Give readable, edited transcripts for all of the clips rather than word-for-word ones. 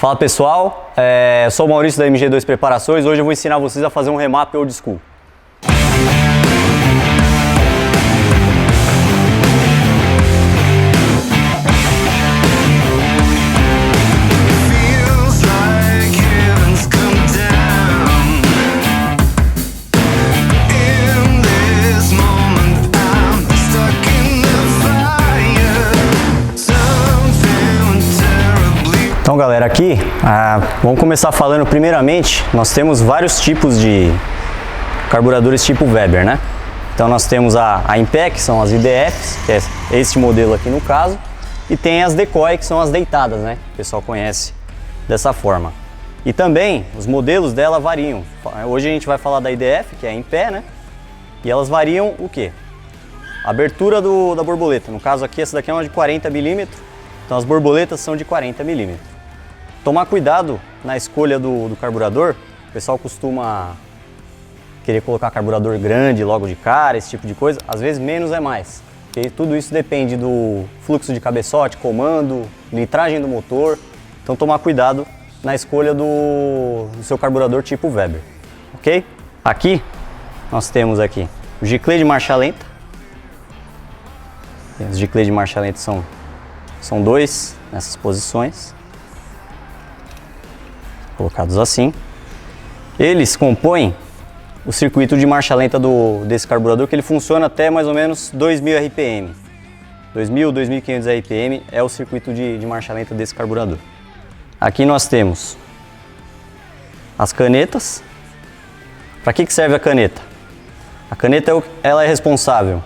Fala pessoal, sou o Maurício da MG2 Preparações. Hoje eu vou ensinar vocês a fazer um remap old school. Então galera, aqui vamos começar falando primeiramente, nós temos vários tipos de carburadores tipo Weber, né? Então nós temos a Impé, que são as IDFs, que é este modelo aqui no caso, e tem as Decoy, que são as deitadas, né? O pessoal conhece dessa forma. E também os modelos dela variam. Hoje a gente vai falar da IDF, que é a Impé, né? E elas variam o quê? A abertura da borboleta, no caso aqui essa daqui é uma de 40 mm, então as borboletas são de 40 mm. Tomar cuidado na escolha do carburador. O pessoal costuma querer colocar carburador grande logo de cara, esse tipo de coisa. Às vezes menos é mais, porque tudo isso depende do fluxo de cabeçote, comando, litragem do motor. Então tomar cuidado na escolha do seu carburador tipo Weber, ok? Aqui nós temos aqui o giclê de marcha lenta. Os giclês de marcha lenta são dois nessas posições, colocados assim. Eles compõem o circuito de marcha lenta desse carburador, que ele funciona até mais ou menos 2000 RPM. 2000, 2500 RPM é o circuito de marcha lenta desse carburador. Aqui nós temos as canetas. Para que serve a caneta? A caneta ela é responsável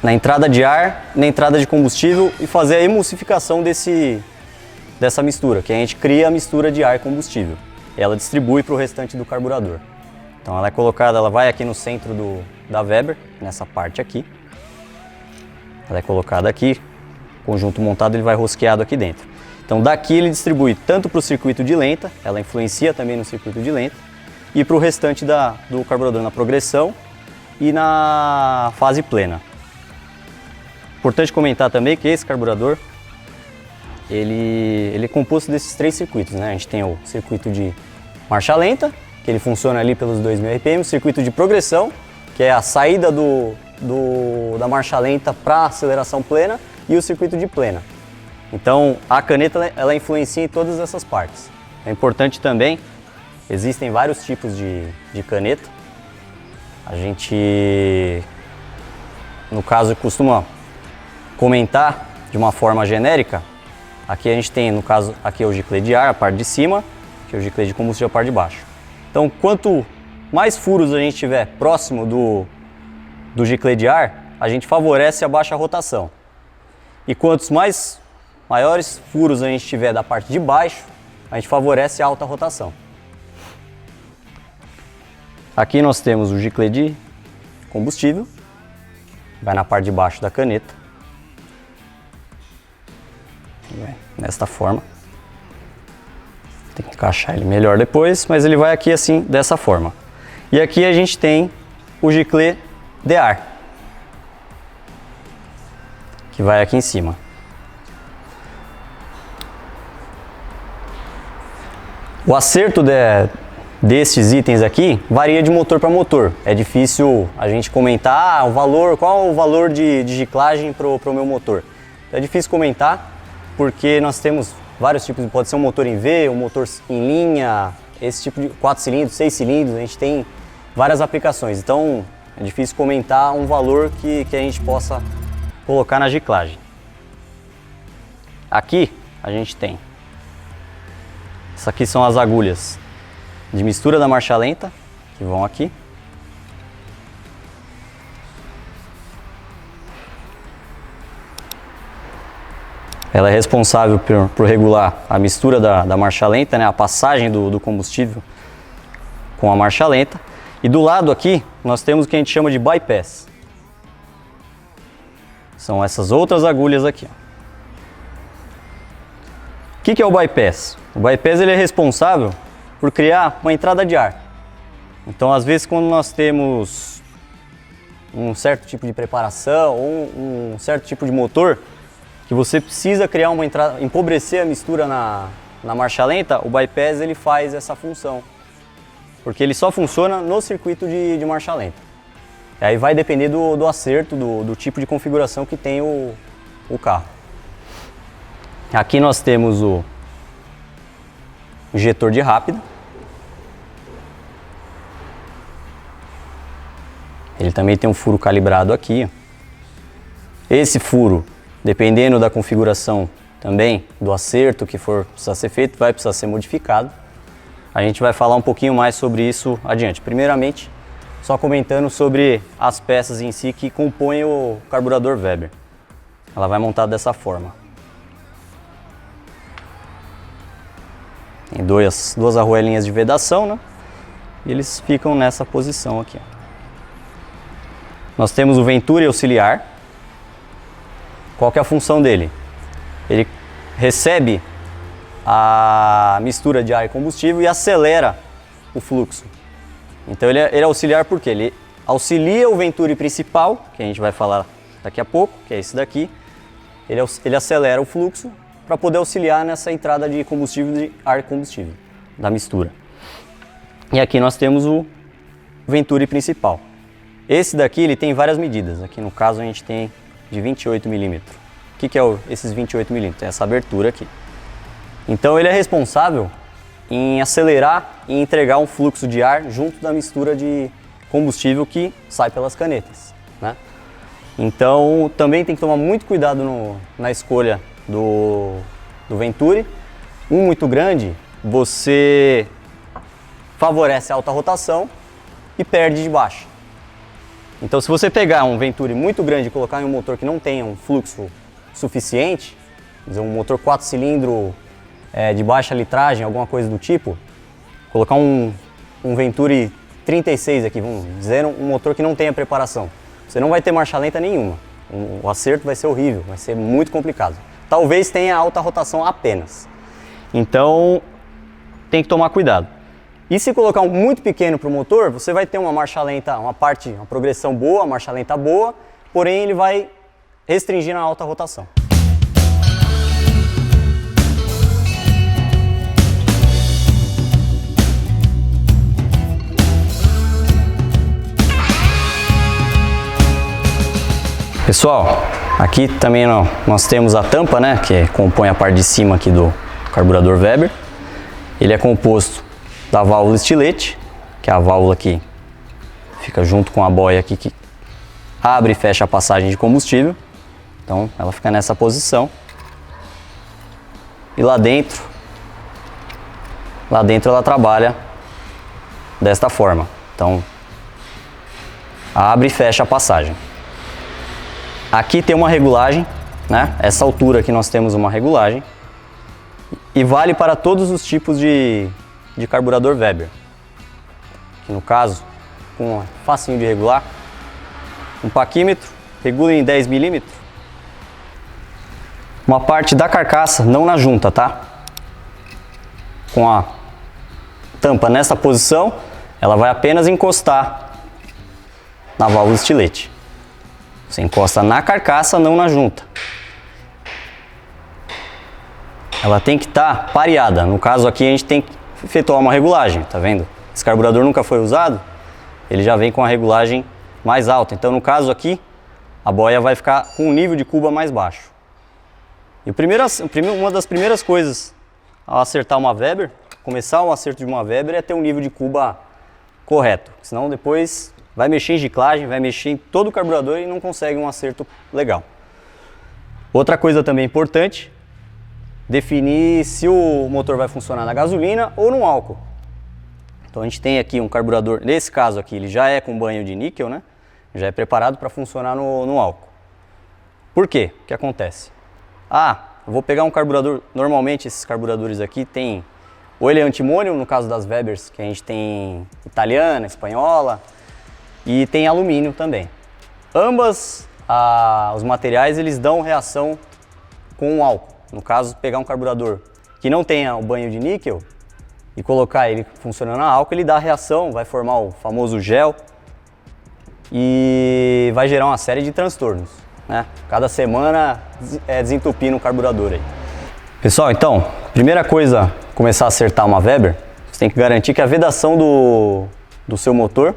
na entrada de ar, na entrada de combustível e fazer a emulsificação dessa mistura, que a gente cria a mistura de ar e combustível. Ela distribui para o restante do carburador. Então ela é colocada, ela vai aqui no centro da Weber, nessa parte aqui. Ela é colocada aqui, o conjunto montado ele vai rosqueado aqui dentro. Então daqui ele distribui tanto para o circuito de lenta, ela influencia também no circuito de lenta, e para o restante do carburador na progressão e na fase plena. Importante comentar também que esse carburador ele é composto desses três circuitos, né? A gente tem o circuito de marcha lenta, que ele funciona ali pelos 2000 RPM, o circuito de progressão, que é a saída da marcha lenta para aceleração plena, e o circuito de plena. Então a caneta ela influencia em todas essas partes. É importante também, existem vários tipos de caneta. A gente, no caso, costuma comentar de uma forma genérica. Aqui a gente tem, no caso, aqui é o giclê de ar, a parte de cima, que é o giclê de combustível, a parte de baixo. Então, quanto mais furos a gente tiver próximo do giclê de ar, a gente favorece a baixa rotação. E quantos maiores furos a gente tiver da parte de baixo, a gente favorece a alta rotação. Aqui nós temos o giclê de combustível, vai na parte de baixo da caneta. Desta forma. Tem que encaixar ele melhor depois, mas ele vai aqui assim, dessa forma. E aqui a gente tem o giclê de ar, que vai aqui em cima. O acerto desses itens aqui varia de motor para motor. É difícil a gente comentar qual o valor de giclagem para o meu motor. É difícil comentar, porque nós temos vários tipos, pode ser um motor em V, um motor em linha, esse tipo de 4 cilindros, 6 cilindros, a gente tem várias aplicações, então é difícil comentar um valor que a gente possa colocar na giclagem. Aqui a gente tem, essas aqui são as agulhas de mistura da marcha lenta, que vão aqui. Ela é responsável por regular a mistura da marcha lenta, né, a passagem do combustível com a marcha lenta. E do lado aqui nós temos o que a gente chama de bypass. São essas outras agulhas aqui. O que é o bypass? O bypass ele é responsável por criar uma entrada de ar. Então às vezes quando nós temos um certo tipo de preparação ou um certo tipo de motor, que você precisa criar uma entrada, empobrecer a mistura na marcha lenta, o bypass ele faz essa função, porque ele só funciona no circuito de marcha lenta. E aí vai depender do acerto, do tipo de configuração que tem o carro. Aqui nós temos o injetor de rápida. Ele também tem um furo calibrado aqui. Esse furo, dependendo da configuração também, do acerto que for precisar ser feito, vai precisar ser modificado. A gente vai falar um pouquinho mais sobre isso adiante. Primeiramente, só comentando sobre as peças em si que compõem o carburador Weber. Ela vai montada dessa forma. Tem duas arruelinhas de vedação, né? E eles ficam nessa posição aqui. Nós temos o Venturi auxiliar. Qual que é a função dele? Ele recebe a mistura de ar e combustível e acelera o fluxo. Então ele é auxiliar porque ele auxilia o Venturi principal, que a gente vai falar daqui a pouco, que é esse daqui. Ele acelera o fluxo para poder auxiliar nessa entrada de combustível, de ar e combustível, da mistura. E aqui nós temos o Venturi principal. Esse daqui ele tem várias medidas. Aqui no caso a gente tem de 28 milímetros. O que é esses 28 milímetros? É essa abertura aqui. Então ele é responsável em acelerar e entregar um fluxo de ar junto da mistura de combustível que sai pelas canetas, né? Então também tem que tomar muito cuidado na escolha do Venturi. Um muito grande, você favorece a alta rotação e perde de baixa. Então se você pegar um Venturi muito grande e colocar em um motor que não tenha um fluxo suficiente, dizer, um motor 4 cilindros de baixa litragem, alguma coisa do tipo, colocar um Venturi 36 aqui, vamos dizer, um motor que não tenha preparação, você não vai ter marcha lenta nenhuma, o acerto vai ser horrível, vai ser muito complicado. Talvez tenha alta rotação apenas, então tem que tomar cuidado. E se colocar um muito pequeno para o motor, você vai ter uma marcha lenta, uma progressão boa, uma marcha lenta boa, porém ele vai restringir na alta rotação. Pessoal, aqui também nós temos a tampa, né, que compõe a parte de cima aqui do carburador Weber. Ele é composto da válvula estilete, que é a válvula que fica junto com a boia aqui que abre e fecha a passagem de combustível. Então ela fica nessa posição. E lá dentro ela trabalha desta forma. Então abre e fecha a passagem. Aqui tem uma regulagem, né? Essa altura aqui nós temos uma regulagem e vale para todos os tipos de carburador Weber. Que no caso, facinho de regular, um paquímetro, regula em 10 milímetros. Uma parte da carcaça, não na junta, tá? Com a tampa nessa posição, ela vai apenas encostar na válvula estilete. Você encosta na carcaça, não na junta. Ela tem que estar pareada. No caso aqui a gente tem que efetuar uma regulagem, tá vendo? Esse carburador nunca foi usado, ele já vem com a regulagem mais alta. Então no caso aqui, a boia vai ficar com um nível de cuba mais baixo. E uma das primeiras coisas ao acertar uma Weber, começar um acerto de uma Weber é ter um nível de cuba correto. Senão depois vai mexer em giclagem, vai mexer em todo o carburador e não consegue um acerto legal. Outra coisa também importante, definir se o motor vai funcionar na gasolina ou no álcool. Então a gente tem aqui um carburador, nesse caso aqui ele já é com banho de níquel, né? Já é preparado para funcionar no álcool. Por quê? O que acontece? Eu vou pegar um carburador, normalmente esses carburadores aqui tem, ou ele é antimônio, no caso das Webers, que a gente tem italiana, espanhola, e tem alumínio também. Ambas os materiais eles dão reação com o álcool. No caso, pegar um carburador que não tenha o banho de níquel e colocar ele funcionando a álcool, ele dá a reação, vai formar o famoso gel e vai gerar uma série de transtornos, né? Cada semana desentupindo o carburador aí. Pessoal, então, primeira coisa, começar a acertar uma Weber, você tem que garantir que a vedação do seu motor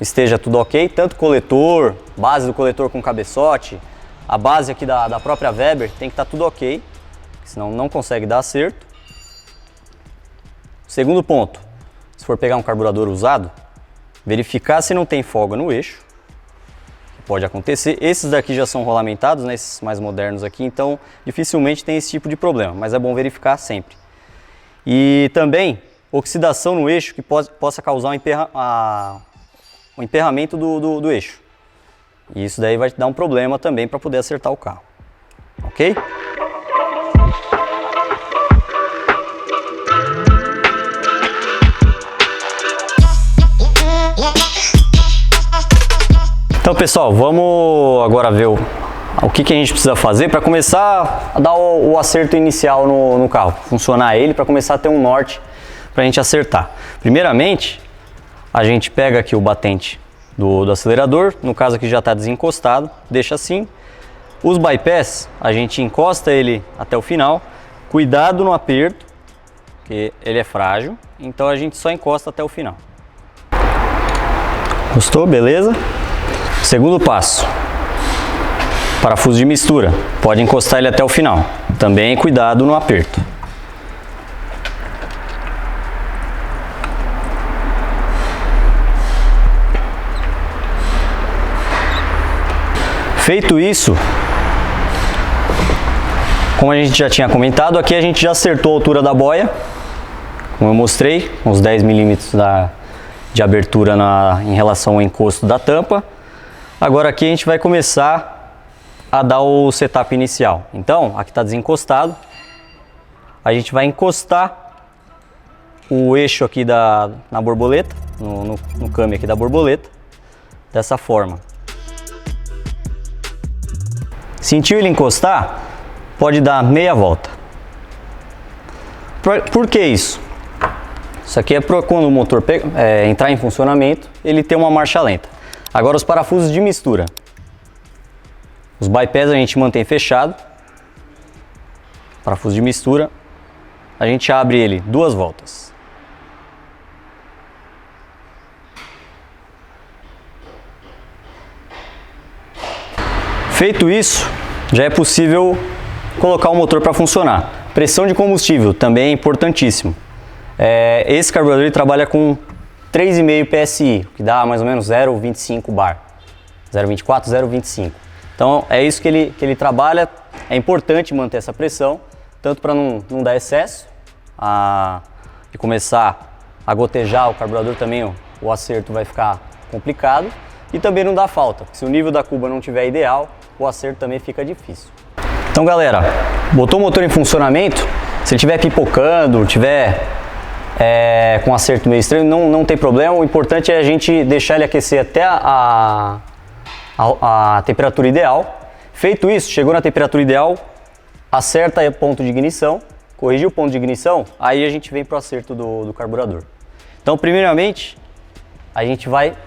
esteja tudo ok, tanto coletor, base do coletor com cabeçote, a base aqui da própria Weber tem que estar tudo ok, senão não consegue dar acerto. Segundo ponto, se for pegar um carburador usado, verificar se não tem folga no eixo, pode acontecer. Esses daqui já são rolamentados, né, esses mais modernos aqui, então dificilmente tem esse tipo de problema, mas é bom verificar sempre. E também oxidação no eixo que possa causar um emperramento do eixo. E isso daí vai te dar um problema também para poder acertar o carro. Ok? Então, pessoal, vamos agora ver o que a gente precisa fazer para começar a dar o acerto inicial no carro, funcionar ele, para começar a ter um norte para a gente acertar. Primeiramente, a gente pega aqui o batente do acelerador, no caso aqui já está desencostado, deixa assim. Os bypass, a gente encosta ele até o final, cuidado no aperto, porque ele é frágil, então a gente só encosta até o final. Gostou? Beleza? Segundo passo, parafuso de mistura, pode encostar ele até o final, também cuidado no aperto. Feito isso, como a gente já tinha comentado, aqui a gente já acertou a altura da boia, como eu mostrei, uns 10 milímetros de abertura em relação ao encosto da tampa. Agora aqui a gente vai começar a dar o setup inicial. Então, aqui está desencostado, a gente vai encostar o eixo aqui na borboleta, no câmbio aqui da borboleta, dessa forma. Sentiu ele encostar? Pode dar meia volta. Por que isso? Isso aqui é para quando o motor entrar em funcionamento, ele ter uma marcha lenta. Agora os parafusos de mistura. Os bypass a gente mantém fechado. Parafuso de mistura, a gente abre ele 2 voltas. Feito isso, já é possível colocar o motor para funcionar. Pressão de combustível também é importantíssimo. Esse carburador ele trabalha com 3,5 PSI, que dá mais ou menos 0,25 bar, 0,24, 0,25. Então é isso que ele trabalha. É importante manter essa pressão, tanto para não dar excesso e começar a gotejar o carburador também, o acerto vai ficar complicado, e também não dá falta, porque se o nível da cuba não estiver ideal, o acerto também fica difícil. Então galera, botou o motor em funcionamento, se ele estiver pipocando, tiver com um acerto meio estranho, não tem problema. O importante é a gente deixar ele aquecer até a temperatura ideal. Feito isso, chegou na temperatura ideal, acerta o ponto de ignição, corrigiu o ponto de ignição, aí a gente vem para o acerto do carburador. Então primeiramente, a gente vai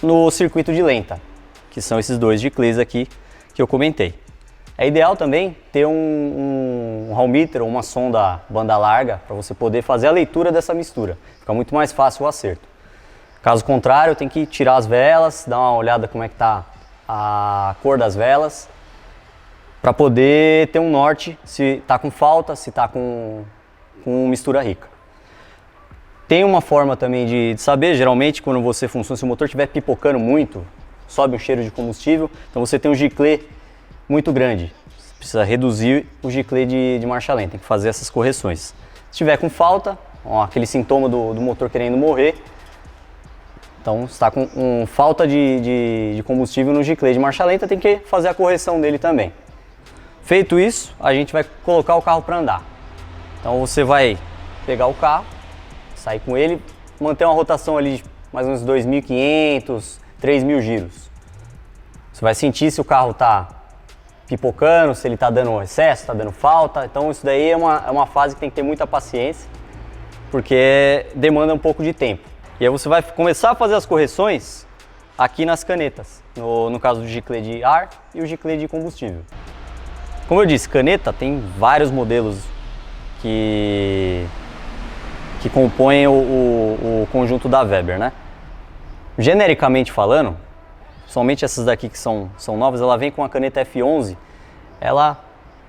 no circuito de lenta, que são esses 2 giclês aqui que eu comentei. É ideal também ter um Halmeter ou uma sonda banda larga para você poder fazer a leitura dessa mistura. Fica muito mais fácil o acerto. Caso contrário, tem que tirar as velas, dar uma olhada como é que está a cor das velas, para poder ter um norte se está com falta, se está com mistura rica. Tem uma forma também de saber, geralmente quando você funciona, se o motor estiver pipocando muito, sobe um cheiro de combustível, então você tem um giclê muito grande, você precisa reduzir o giclê de marcha lenta, tem que fazer essas correções. Se estiver com falta, aquele sintoma do motor querendo morrer, então está com falta de combustível no giclê de marcha lenta, tem que fazer a correção dele também. Feito isso, a gente vai colocar o carro para andar. Então você vai pegar o carro, sair com ele, manter uma rotação ali de mais ou menos 2.500, 3.000 giros. Você vai sentir se o carro está pipocando, se ele está dando excesso, está dando falta. Então isso daí é uma fase que tem que ter muita paciência, porque demanda um pouco de tempo. E aí você vai começar a fazer as correções aqui nas canetas, no caso do giclê de ar e o giclê de combustível. Como eu disse, caneta tem vários modelos que compõem o conjunto da Weber, né? Genericamente falando, somente essas daqui que são novas, ela vem com a caneta F11, ela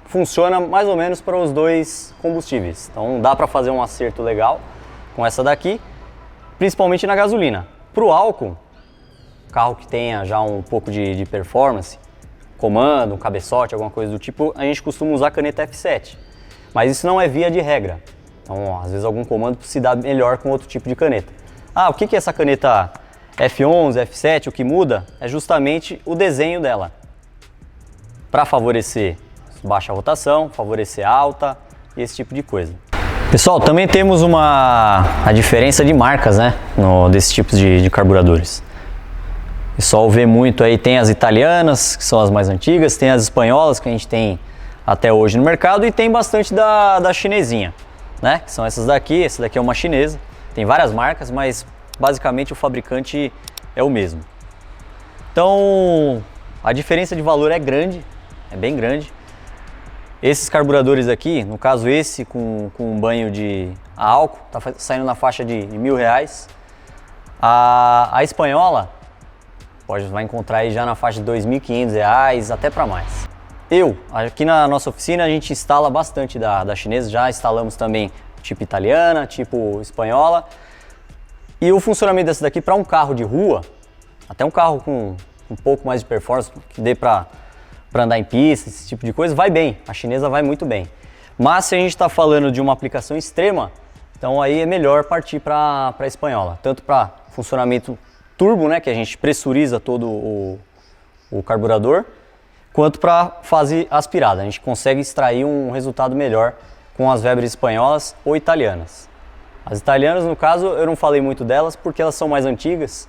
funciona mais ou menos para os dois combustíveis. Então dá para fazer um acerto legal com essa daqui, principalmente na gasolina. Para o álcool, carro que tenha já um pouco de performance, comando, um cabeçote, alguma coisa do tipo, a gente costuma usar a caneta F7. Mas isso não é via de regra. Então, às vezes algum comando se dá melhor com outro tipo de caneta. Ah, o que é essa caneta F11, F7? O que muda é justamente o desenho dela. Para favorecer baixa rotação, favorecer alta, esse tipo de coisa. Pessoal, também temos a diferença de marcas, né, desses tipos de carburadores. O pessoal vê muito aí, tem as italianas, que são as mais antigas, tem as espanholas, que a gente tem até hoje no mercado, e tem bastante da chinesinha, né, que são essas daqui. Essa daqui é uma chinesa, tem várias marcas, mas basicamente o fabricante é o mesmo. Então, a diferença de valor é grande, é bem grande. Esses carburadores aqui, no caso esse com um banho a álcool, tá saindo na faixa de R$1.000. A espanhola vai encontrar aí já na faixa de R$2.500, até para mais. Aqui na nossa oficina, a gente instala bastante da chinesa, já instalamos também tipo italiana, tipo espanhola. E o funcionamento dessa daqui para um carro de rua, até um carro com um pouco mais de performance, que dê para andar em pista, esse tipo de coisa, vai bem. A chinesa vai muito bem. Mas se a gente está falando de uma aplicação extrema, então aí é melhor partir para a espanhola. Tanto para funcionamento turbo, né, que a gente pressuriza todo o carburador, quanto para fase aspirada. A gente consegue extrair um resultado melhor com as Weber espanholas ou italianas. As italianas, no caso, eu não falei muito delas porque elas são mais antigas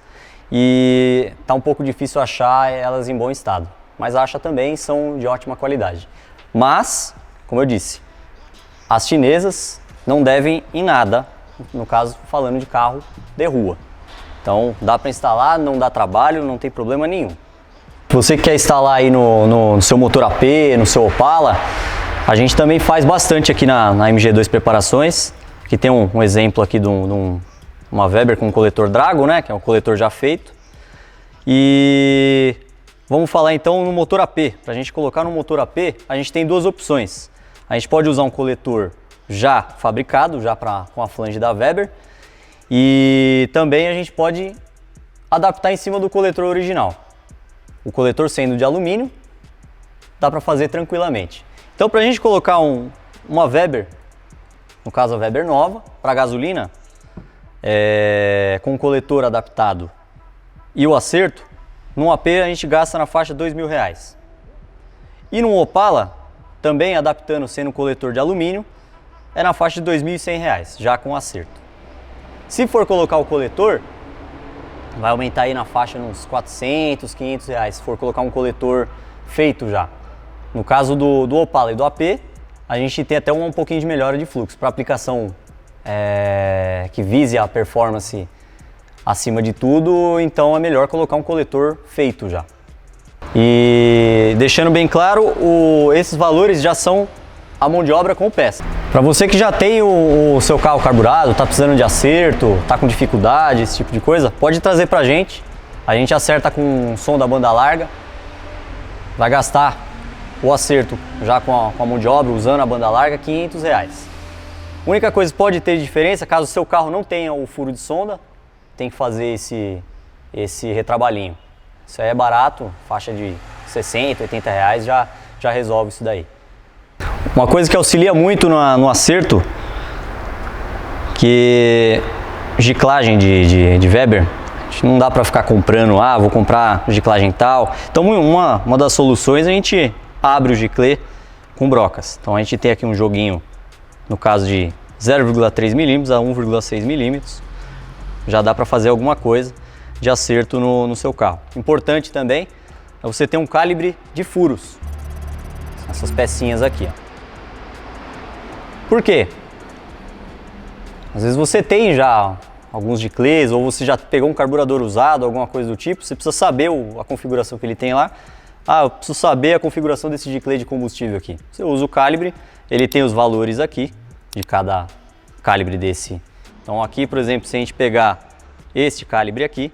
e tá um pouco difícil achar elas em bom estado. Mas acha também, são de ótima qualidade. Mas, como eu disse, as chinesas não devem em nada, no caso falando de carro de rua. Então dá para instalar, não dá trabalho, não tem problema nenhum. Você que quer instalar aí no seu motor AP, no seu Opala, a gente também faz bastante aqui na MG2 Preparações. Aqui tem um exemplo aqui de uma Weber com coletor Dragon, né, que é um coletor já feito. E vamos falar então no motor AP. Para a gente colocar no motor AP, a gente tem duas opções. A gente pode usar um coletor já fabricado, já com a flange da Weber. E também a gente pode adaptar em cima do coletor original. O coletor sendo de alumínio, dá para fazer tranquilamente. Então, para a gente colocar uma Weber, no caso a Weber nova, para gasolina, com o coletor adaptado e o acerto, num AP a gente gasta na faixa de R$2.000. E num Opala, também adaptando sendo coletor de alumínio, é na faixa de R$2.100, já com acerto. Se for colocar o coletor, vai aumentar aí na faixa de uns R$400, R$500, se for colocar um coletor feito já. No caso do Opala e do AP, a gente tem até um pouquinho de melhora de fluxo. Para aplicação que vise a performance acima de tudo, então é melhor colocar um coletor feito já. E deixando bem claro, esses valores já são a mão de obra com peça. Para você que já tem o seu carro carburado, está precisando de acerto, está com dificuldade, esse tipo de coisa, pode trazer para a gente acerta com o som da banda larga, vai gastar o acerto já com a mão de obra, usando a banda larga, R$500. A única coisa que pode ter de diferença, caso o seu carro não tenha o furo de sonda, tem que fazer esse retrabalhinho. Isso aí é barato, faixa de R$60, R$80 já resolve isso daí. Uma coisa que auxilia muito no acerto, que giclagem de Weber, não dá para ficar comprando, vou comprar giclagem tal. Então uma das soluções, a gente abre o giclê com brocas. Então a gente tem aqui um joguinho, no caso de 0,3 mm a 1,6 mm, já dá para fazer alguma coisa de acerto no seu carro. Importante também é você ter um calibre de furos, essas pecinhas aqui, ó. Por quê? Às vezes você tem já alguns giclês, ou você já pegou um carburador usado, alguma coisa do tipo, você precisa saber a configuração que ele tem lá. Eu preciso saber a configuração desse giclê de combustível aqui. Você usa o calibre, ele tem os valores aqui, de cada calibre desse. Então aqui, por exemplo, se a gente pegar este calibre aqui,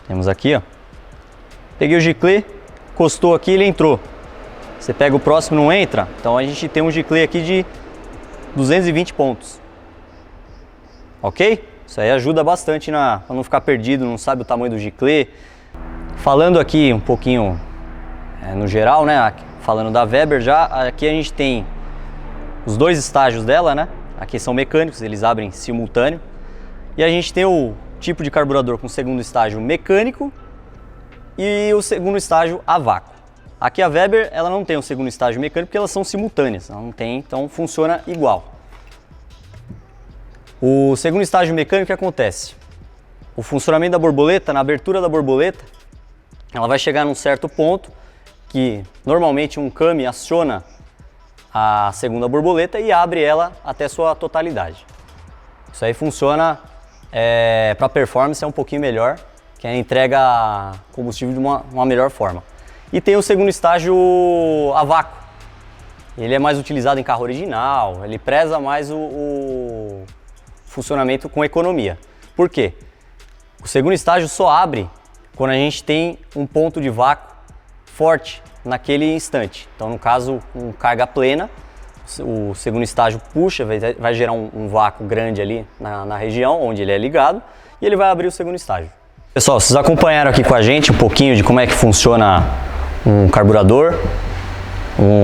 temos aqui, ó, peguei o giclê, encostou aqui, ele entrou. Você pega o próximo, não entra, então a gente tem um giclê aqui de 220 pontos. Ok? Isso aí ajuda bastante para não ficar perdido, não sabe o tamanho do giclê. Falando aqui um pouquinho no geral, né? Falando da Weber já, aqui a gente tem os dois estágios dela, né? Aqui são mecânicos, eles abrem simultâneo. E a gente tem o tipo de carburador com segundo estágio mecânico e o segundo estágio a vácuo. Aqui a Weber, ela não tem o segundo estágio mecânico porque elas são simultâneas, ela não tem, então funciona igual. O segundo estágio mecânico, o que acontece? O funcionamento da borboleta, na abertura da borboleta, ela vai chegar num certo ponto que normalmente um kame aciona a segunda borboleta e abre ela até sua totalidade. Isso aí funciona para performance, é um pouquinho melhor, que entrega combustível de uma melhor forma. E tem o segundo estágio a vácuo. Ele é mais utilizado em carro original, ele preza mais o funcionamento com economia. Por quê? O segundo estágio só abre quando a gente tem um ponto de vácuo forte naquele instante. Então, no caso, com carga plena, o segundo estágio puxa, vai gerar um vácuo grande ali na região onde ele é ligado e ele vai abrir o segundo estágio. Pessoal, vocês acompanharam aqui com a gente um pouquinho de como é que funciona um carburador,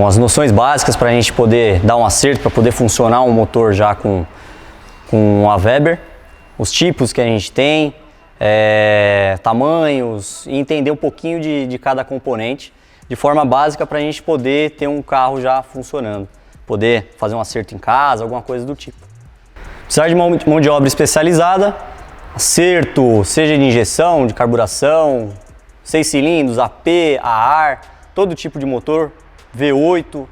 as noções básicas para a gente poder dar um acerto, para poder funcionar um motor já com a Weber, os tipos que a gente tem, tamanhos e entender um pouquinho de cada componente de forma básica para a gente poder ter um carro já funcionando, poder fazer um acerto em casa, alguma coisa do tipo. Precisar de mão de obra especializada, acerto, seja de injeção, de carburação, 6 cilindros, AP, a ar, todo tipo de motor, V8.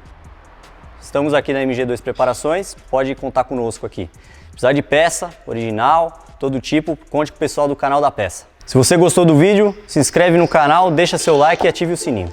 Estamos aqui na MG2 Preparações, pode contar conosco aqui. Precisar de peça, original, todo tipo, conte com o pessoal do canal da peça. Se você gostou do vídeo, se inscreve no canal, deixa seu like e ative o sininho.